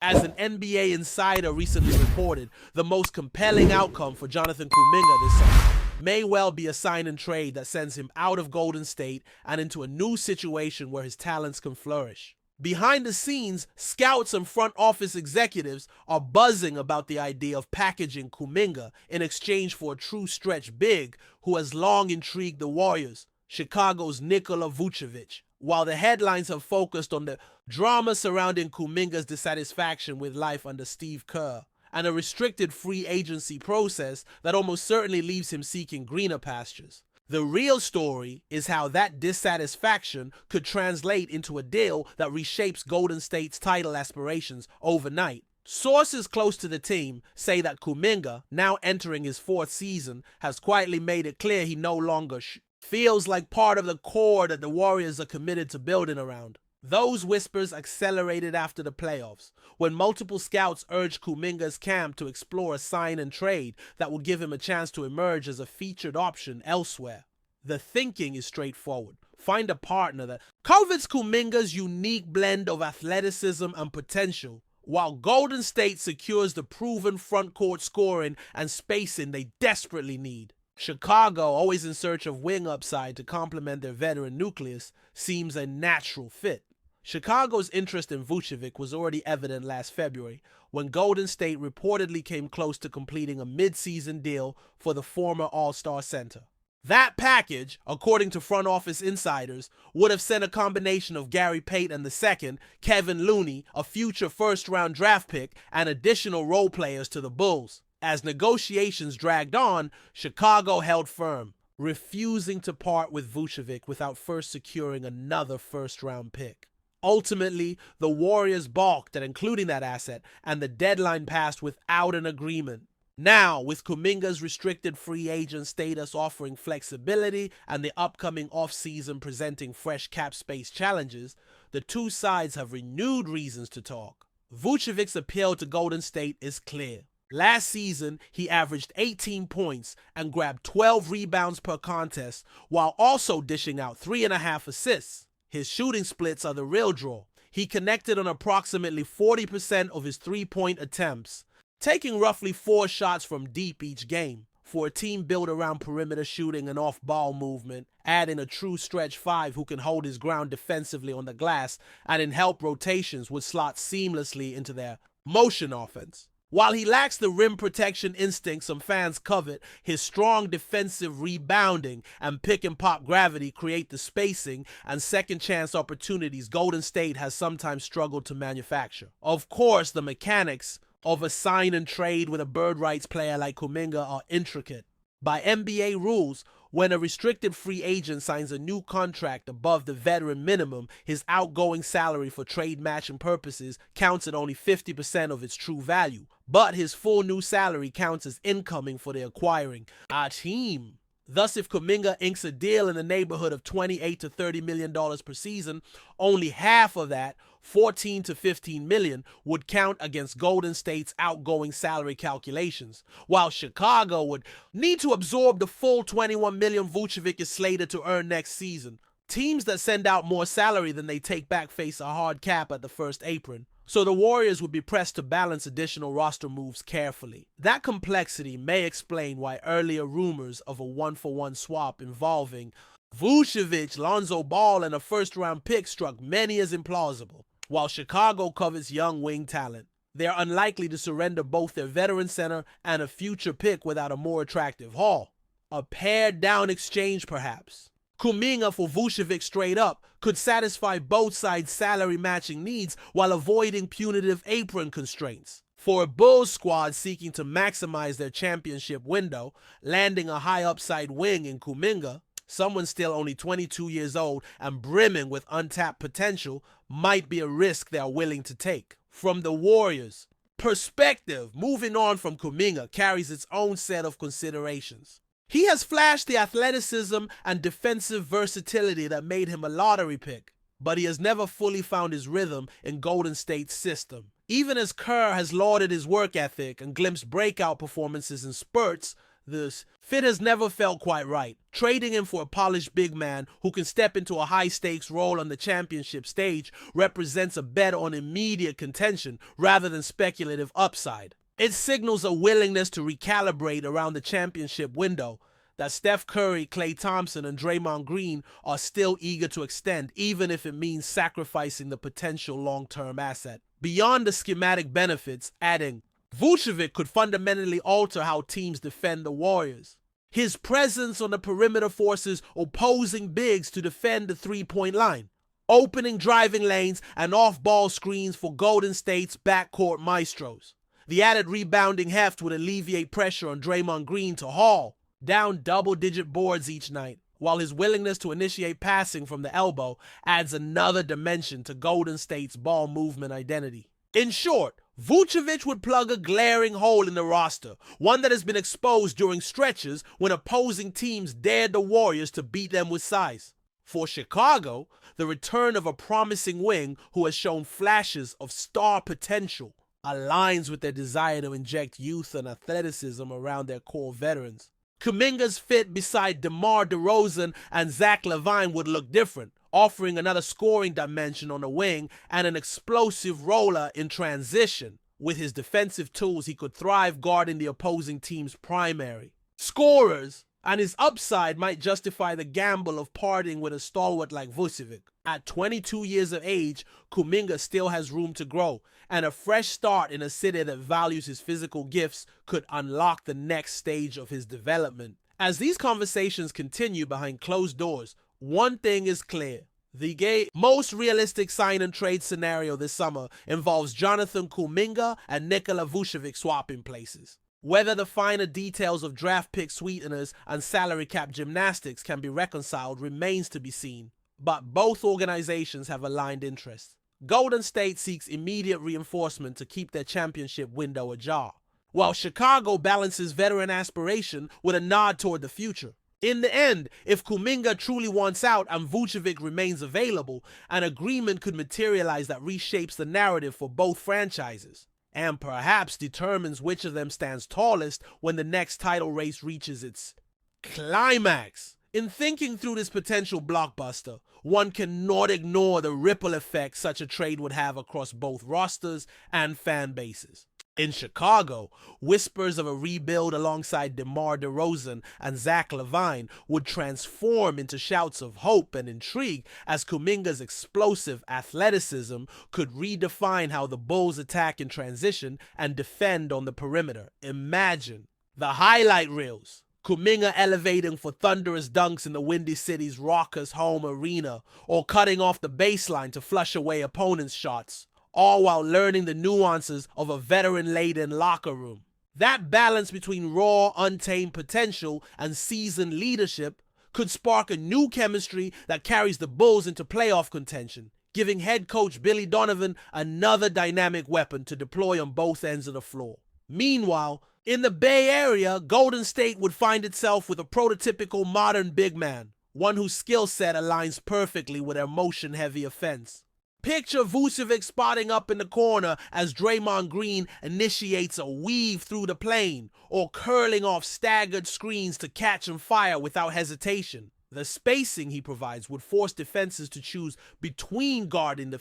As an NBA insider recently reported, the most compelling outcome for Jonathan Kuminga this summer may well be a sign and trade that sends him out of Golden State and into a new situation where his talents can flourish. Behind the scenes, scouts and front office executives are buzzing about the idea of packaging Kuminga in exchange for a true stretch big who has long intrigued the Warriors, Chicago's Nikola Vucevic. While the headlines have focused on the drama surrounding Kuminga's dissatisfaction with life under Steve Kerr and a restricted free agency process that almost certainly leaves him seeking greener pastures, the real story is how that dissatisfaction could translate into a deal that reshapes Golden State's title aspirations overnight. Sources close to the team say that Kuminga, now entering his fourth season, has quietly made it clear he no longer feels like part of the core that the Warriors are committed to building around. Those whispers accelerated after the playoffs, when multiple scouts urged Kuminga's camp to explore a sign and trade that would give him a chance to emerge as a featured option elsewhere. The thinking is straightforward. Find a partner that covets Kuminga's unique blend of athleticism and potential, while Golden State secures the proven front-court scoring and spacing they desperately need. Chicago, always in search of wing upside to complement their veteran nucleus, seems a natural fit. Chicago's interest in Vucevic was already evident last February, when Golden State reportedly came close to completing a mid-season deal for the former All-Star center. That package, according to front office insiders, would have sent a combination of Gary Payton II, Kevin Looney, a future first-round draft pick, and additional role players to the Bulls. As negotiations dragged on, Chicago held firm, refusing to part with Vucevic without first securing another first-round pick. Ultimately, the Warriors balked at including that asset, and the deadline passed without an agreement. Now, with Kuminga's restricted free agent status offering flexibility and the upcoming offseason presenting fresh cap space challenges, the two sides have renewed reasons to talk. Vucevic's appeal to Golden State is clear. Last season, he averaged 18 points and grabbed 12 rebounds per contest, while also dishing out 3.5 assists. His shooting splits are the real draw. He connected on approximately 40% of his three-point attempts, taking roughly 4 shots from deep each game. For a team built around perimeter shooting and off-ball movement, adding a true stretch 5 who can hold his ground defensively on the glass and in help rotations would slot seamlessly into their motion offense. While he lacks the rim protection instinct some fans covet, his strong defensive rebounding and pick-and-pop gravity create the spacing and second-chance opportunities Golden State has sometimes struggled to manufacture. Of course, the mechanics of a sign and trade with a bird rights player like Kuminga are intricate. By NBA rules, when a restricted free agent signs a new contract above the veteran minimum, his outgoing salary for trade matching purposes counts at only 50% of its true value. But his full new salary counts as incoming for the acquiring team. Thus, if Kuminga inks a deal in the neighborhood of $28 to $30 million per season, only half of that, $14 to $15 million, would count against Golden State's outgoing salary calculations, while Chicago would need to absorb the full $21 million Vucevic is slated to earn next season. Teams that send out more salary than they take back face a hard cap at the first apron, so the Warriors would be pressed to balance additional roster moves carefully. That complexity may explain why earlier rumors of a one-for-one swap involving Vucevic, Lonzo Ball, and a first-round pick struck many as implausible. While Chicago covets young wing talent, they are unlikely to surrender both their veteran center and a future pick without a more attractive haul. A pared-down exchange, perhaps. Kuminga for Vucevic straight up could satisfy both sides' salary matching needs while avoiding punitive apron constraints. For a Bulls squad seeking to maximize their championship window, landing a high upside wing in Kuminga, someone still only 22 years old and brimming with untapped potential, might be a risk they are willing to take. From the Warriors' perspective, moving on from Kuminga carries its own set of considerations. He has flashed the athleticism and defensive versatility that made him a lottery pick, but he has never fully found his rhythm in Golden State's system. Even as Kerr has lauded his work ethic and glimpsed breakout performances in spurts, This fit has never felt quite right. Trading him for a polished big man who can step into a high-stakes role on the championship stage represents a bet on immediate contention rather than speculative upside. It signals a willingness to recalibrate around the championship window that Steph Curry, Klay Thompson, and Draymond Green are still eager to extend, even if it means sacrificing the potential long-term asset. Beyond the schematic benefits, adding, Vucevic could fundamentally alter how teams defend the Warriors. His presence on the perimeter forces opposing bigs to defend the three-point line, opening driving lanes and off-ball screens for Golden State's backcourt maestros. The added rebounding heft would alleviate pressure on Draymond Green to haul down double-digit boards each night, while his willingness to initiate passing from the elbow adds another dimension to Golden State's ball movement identity. In short, Vucevic would plug a glaring hole in the roster, one that has been exposed during stretches when opposing teams dared the Warriors to beat them with size. For Chicago, the return of a promising wing who has shown flashes of star potential aligns with their desire to inject youth and athleticism around their core veterans. Kuminga's fit beside DeMar DeRozan and Zach LaVine would look different, offering another scoring dimension on the wing and an explosive roller in transition. With his defensive tools, he could thrive guarding the opposing team's primary scorers, and his upside might justify the gamble of parting with a stalwart like Vucevic. At 22 years of age, Kuminga still has room to grow, and a fresh start in a city that values his physical gifts could unlock the next stage of his development. As these conversations continue behind closed doors, one thing is clear. The most realistic sign and trade scenario this summer involves Jonathan Kuminga and Nikola Vucevic swapping places. Whether the finer details of draft pick sweeteners and salary cap gymnastics can be reconciled remains to be seen, but both organizations have aligned interests. Golden State seeks immediate reinforcement to keep their championship window ajar, while Chicago balances veteran aspiration with a nod toward the future. In the end, if Kuminga truly wants out and Vucevic remains available, an agreement could materialize that reshapes the narrative for both franchises, and perhaps determines which of them stands tallest when the next title race reaches its climax. In thinking through this potential blockbuster, one cannot ignore the ripple effect such a trade would have across both rosters and fan bases. In Chicago, whispers of a rebuild alongside DeMar DeRozan and Zach LaVine would transform into shouts of hope and intrigue as Kuminga's explosive athleticism could redefine how the Bulls attack in transition and defend on the perimeter. Imagine the highlight reels. Kuminga elevating for thunderous dunks in the Windy City's raucous home arena, or cutting off the baseline to flush away opponents' shots, all while learning the nuances of a veteran-laden locker room. That balance between raw, untamed potential and seasoned leadership could spark a new chemistry that carries the Bulls into playoff contention, giving head coach Billy Donovan another dynamic weapon to deploy on both ends of the floor. Meanwhile, in the Bay Area, Golden State would find itself with a prototypical modern big man, one whose skill set aligns perfectly with their motion-heavy offense. Picture Vucevic spotting up in the corner as Draymond Green initiates a weave through the plane, or curling off staggered screens to catch and fire without hesitation. The spacing he provides would force defenses to choose between guarding the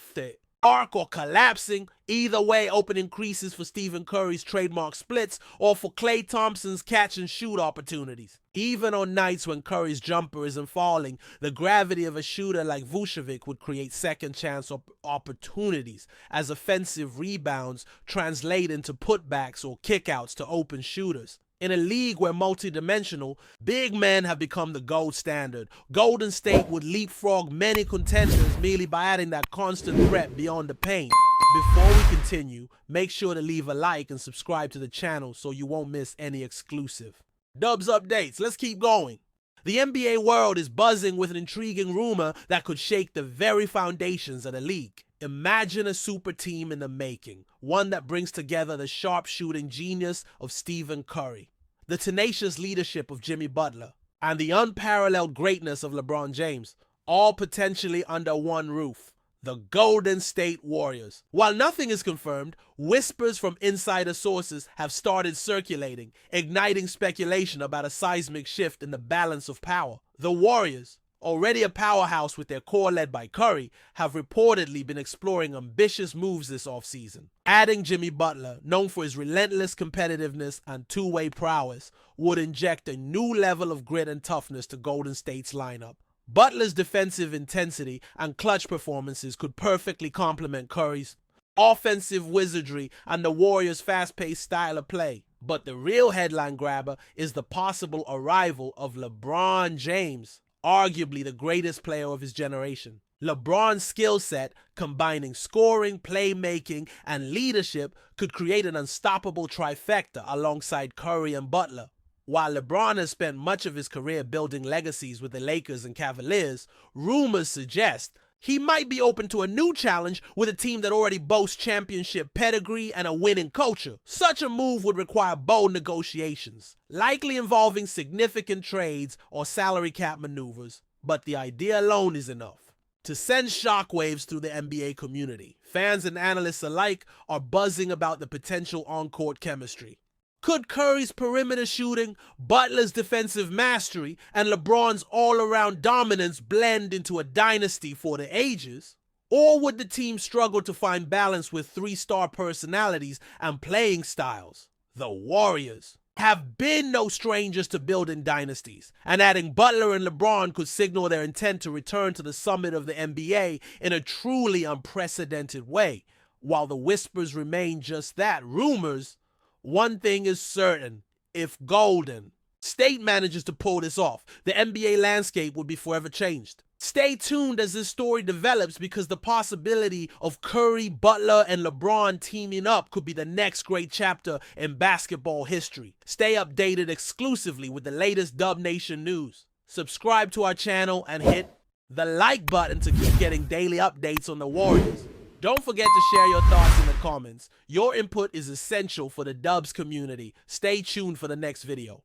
arc or collapsing, either way opening creases for Stephen Curry's trademark splits or for Klay Thompson's catch and shoot opportunities. Even on nights when Curry's jumper isn't falling, the gravity of a shooter like Vucevic would create second chance opportunities as offensive rebounds translate into putbacks or kickouts to open shooters. In a league where multidimensional, big men have become the gold standard, Golden State would leapfrog many contenders merely by adding that constant threat beyond the paint. Before we continue, make sure to leave a like and subscribe to the channel so you won't miss any exclusive Dubs updates. Let's keep going. The NBA world is buzzing with an intriguing rumor that could shake the very foundations of the league. Imagine a super team in the making, one that brings together the sharpshooting genius of Stephen Curry, the tenacious leadership of Jimmy Butler, and the unparalleled greatness of LeBron James, all potentially under one roof. the Golden State Warriors. While nothing is confirmed, whispers from insider sources have started circulating, igniting speculation about a seismic shift in the balance of power. The Warriors, already a powerhouse with their core led by Curry, have reportedly been exploring ambitious moves this offseason. Adding Jimmy Butler, known for his relentless competitiveness and two-way prowess, would inject a new level of grit and toughness to Golden State's lineup. Butler's defensive intensity and clutch performances could perfectly complement Curry's offensive wizardry and the Warriors' fast-paced style of play. But the real headline grabber is the possible arrival of LeBron James, arguably the greatest player of his generation. LeBron's skill set, combining scoring, playmaking, and leadership, could create an unstoppable trifecta alongside Curry and Butler. While LeBron has spent much of his career building legacies with the Lakers and Cavaliers, rumors suggest he might be open to a new challenge with a team that already boasts championship pedigree and a winning culture. Such a move would require bold negotiations, likely involving significant trades or salary cap maneuvers, but the idea alone is enough to send shockwaves through the NBA community. Fans and analysts alike are buzzing about the potential on-court chemistry. Could Curry's perimeter shooting, Butler's defensive mastery, and LeBron's all-around dominance blend into a dynasty for the ages? Or would the team struggle to find balance with three-star personalities and playing styles? The Warriors have been no strangers to building dynasties, and adding Butler and LeBron could signal their intent to return to the summit of the NBA in a truly unprecedented way. While the whispers remain just that, rumors, one thing is certain: if Golden State manages to pull this off, the NBA landscape would be forever changed. Stay tuned as this story develops, because the possibility of Curry, Butler, and LeBron teaming up could be the next great chapter in basketball history. Stay updated exclusively with the latest Dub Nation news. Subscribe to our channel and hit the like button to keep getting daily updates on the Warriors. Don't forget to share your thoughts in the comments. Your input is essential for the Dubs community. Stay tuned for the next video.